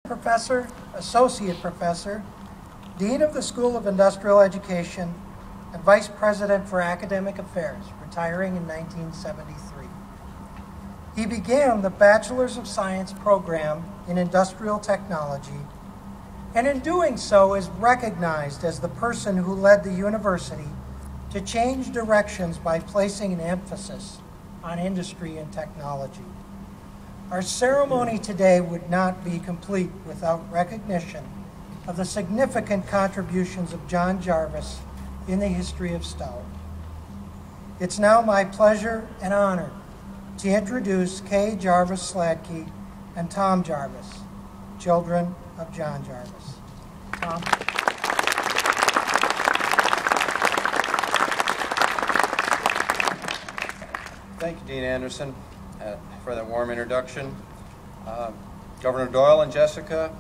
Professor, Associate Professor, Dean of the School of Industrial Education, and Vice President for Academic Affairs, retiring in 1973. He began the Bachelor's of Science program in Industrial Technology, and in doing so is recognized as the person who led the university to change directions by placing an emphasis on industry and technology. Our ceremony today would not be complete without recognition of the significant contributions of John Jarvis in the history of Stout. It's now my pleasure and honor to introduce Kay Jarvis Sladke and Tom Jarvis, children of John Jarvis. Tom. Thank you, Dean Anderson, for that warm introduction. Governor Doyle and Jessica,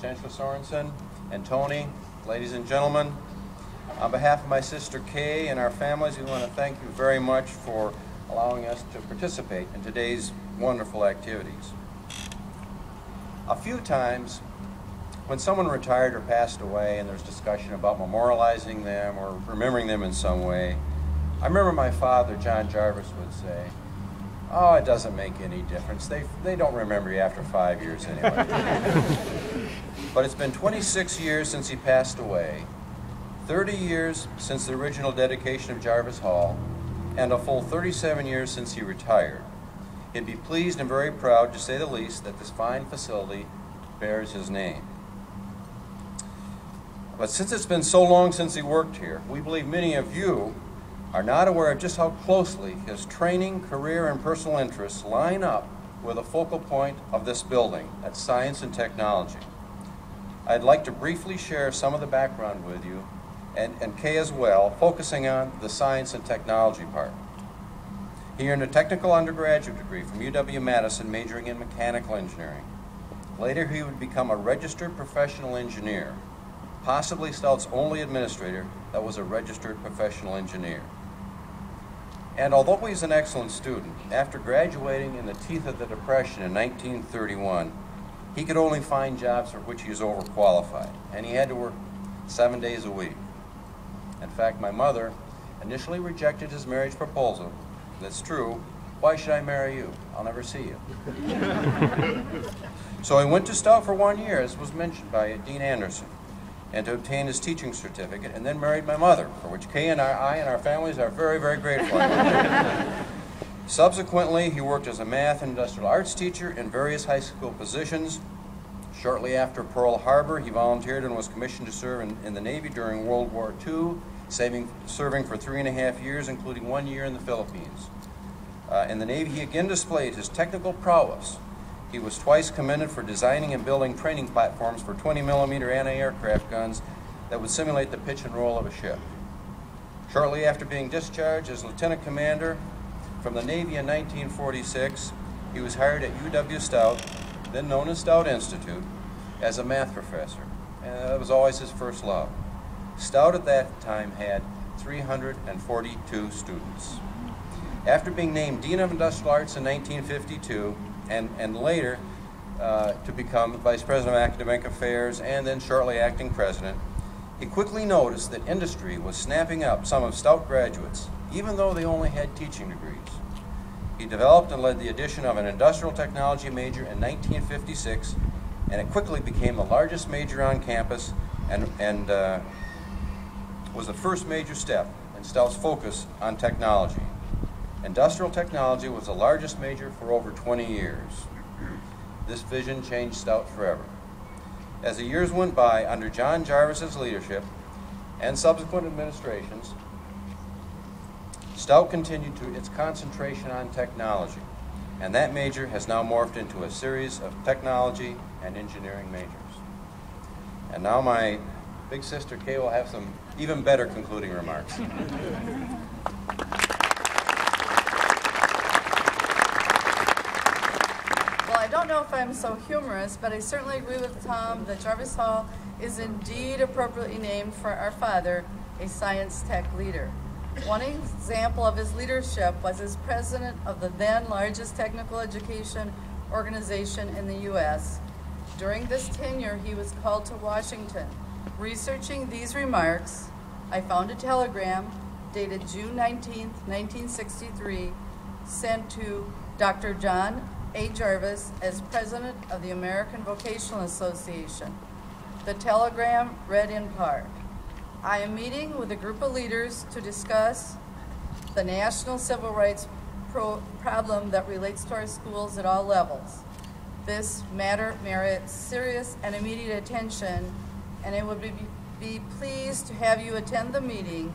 Chancellor Sorensen, and Tony, ladies and gentlemen, on behalf of my sister Kay and our families, we want to thank you very much for allowing us to participate in today's wonderful activities. A few times, when someone retired or passed away and there's discussion about memorializing them or remembering them in some way, I remember my father, John Jarvis, would say, "Oh, it doesn't make any difference. They don't remember you after 5 years anyway." But it's been 26 years since he passed away, 30 years since the original dedication of Jarvis Hall, and a full 37 years since he retired. He'd be pleased and very proud, to say the least, that this fine facility bears his name. But since it's been so long since he worked here, we believe many of you are not aware of just how closely his training, career, and personal interests line up with a focal point of this building, that's science and technology. I'd like to briefly share some of the background with you, and Kay as well, focusing on the science and technology part. He earned a technical undergraduate degree from UW-Madison, majoring in mechanical engineering. Later, he would become a registered professional engineer, possibly Stout's only administrator that was a registered professional engineer. And although he was an excellent student, after graduating in the teeth of the Depression in 1931, he could only find jobs for which he was overqualified, and he had to work 7 days a week. In fact, my mother initially rejected his marriage proposal. That's true. "Why should I marry you? I'll never see you." So he went to Stout for 1 year, as was mentioned by Dean Anderson, and to obtain his teaching certificate, and then married my mother, for which Kay and I and our families are very, very grateful. Subsequently, he worked as a math and industrial arts teacher in various high school positions. Shortly after Pearl Harbor, he volunteered and was commissioned to serve in the Navy during World War II, serving for 3.5 years, including 1 year in the Philippines. In the Navy, he again displayed his technical prowess. He was twice commended for designing and building training platforms for 20mm anti-aircraft guns that would simulate the pitch and roll of a ship. Shortly after being discharged as lieutenant commander from the Navy in 1946, he was hired at UW-Stout, then known as Stout Institute, as a math professor. And that was always his first love. Stout at that time had 342 students. After being named Dean of Industrial Arts in 1952, and later to become Vice President of Academic Affairs and then shortly acting president, he quickly noticed that industry was snapping up some of Stout graduates, even though they only had teaching degrees. He developed and led the addition of an industrial technology major in 1956, and it quickly became the largest major on campus and was the first major step in Stout's focus on technology. Industrial technology was the largest major for over 20 years. This vision changed Stout forever. As the years went by, under John Jarvis's leadership and subsequent administrations, Stout continued its concentration on technology, and that major has now morphed into a series of technology and engineering majors. And now my big sister Kay will have some even better concluding remarks. I don't know if I'm so humorous, but I certainly agree with Tom that Jarvis Hall is indeed appropriately named for our father, a science tech leader. One example of his leadership was as president of the then largest technical education organization in the U.S., During this tenure, he was called to Washington. Researching these remarks, I found a telegram dated June 19, 1963, sent to Dr. John A. Jarvis as president of the American Vocational Association. The telegram read in part, "I am meeting with a group of leaders to discuss the national civil rights problem that relates to our schools at all levels. This matter merits serious and immediate attention, and I would be pleased to have you attend the meeting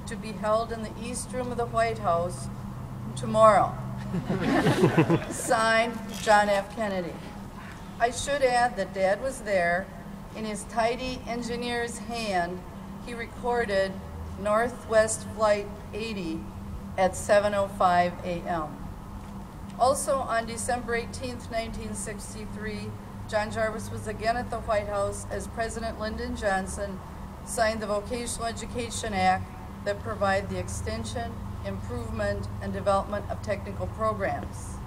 to be held in the East Room of the White House tomorrow." Signed, John F. Kennedy. I should add that Dad was there. In his tidy engineer's hand, he recorded Northwest Flight 80 at 7:05 a.m. Also on December 18, 1963, John Jarvis was again at the White House as President Lyndon Johnson signed the Vocational Education Act that provide the extension, improvement, and development of technical programs.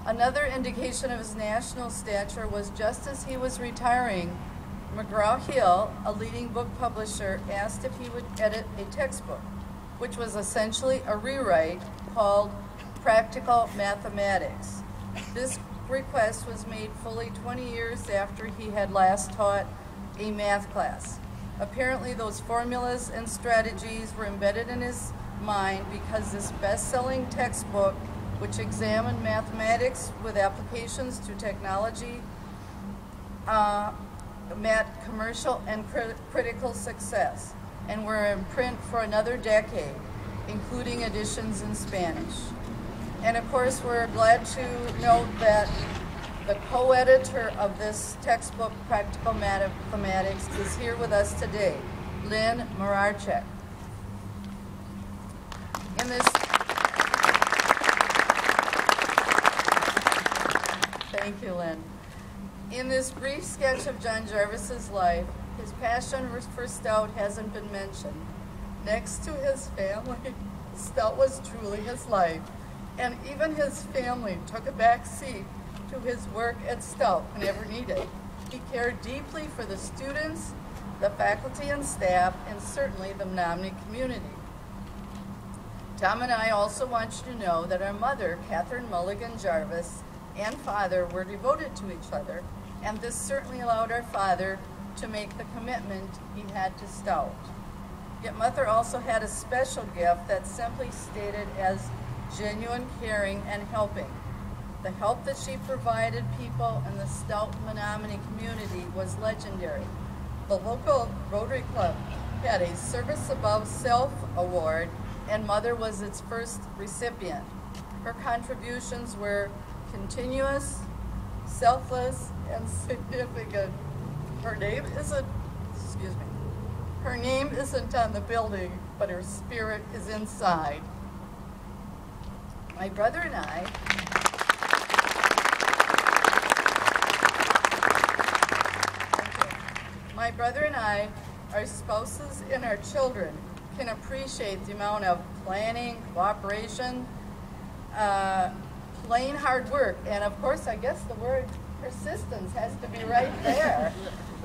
Another indication of his national stature was just as he was retiring, McGraw-Hill, a leading book publisher, asked if he would edit a textbook, which was essentially a rewrite called Practical Mathematics. This request was made fully 20 years after he had last taught a math class. Apparently those formulas and strategies were embedded in his mind because this best-selling textbook, which examined mathematics with applications to technology, met commercial and critical success and were in print for another decade, including editions in Spanish. And of course, we're glad to note that the co-editor of this textbook, Practical Mathematics, is here with us today, Lynn Mararchek. Thank you, Lynn. In this brief sketch of John Jarvis's life, his passion for Stout hasn't been mentioned. Next to his family, Stout was truly his life, and even his family took a back seat to his work at Stout whenever needed. He cared deeply for the students, the faculty and staff, and certainly the Menominee community. Tom and I also want you to know that our mother, Catherine Mulligan Jarvis, and father were devoted to each other, and this certainly allowed our father to make the commitment he had to Stout. Yet mother also had a special gift that simply stated as genuine caring and helping. The help that she provided people in the Stout Menominee community was legendary. The local Rotary Club had a Service Above Self award, and mother was its first recipient. Her contributions were continuous, selfless, and significant. Her name isn't on the building, but her spirit is inside. My brother and I, our spouses and our children, can appreciate the amount of planning, cooperation, plain hard work, and of course, I guess the word persistence has to be right there,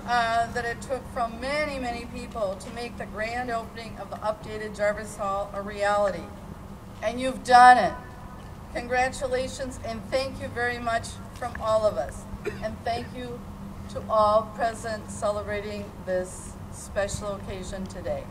that it took from many, many people to make the grand opening of the updated Jarvis Hall a reality. And you've done it. Congratulations, and thank you very much from all of us. And thank you to all present celebrating this special occasion today.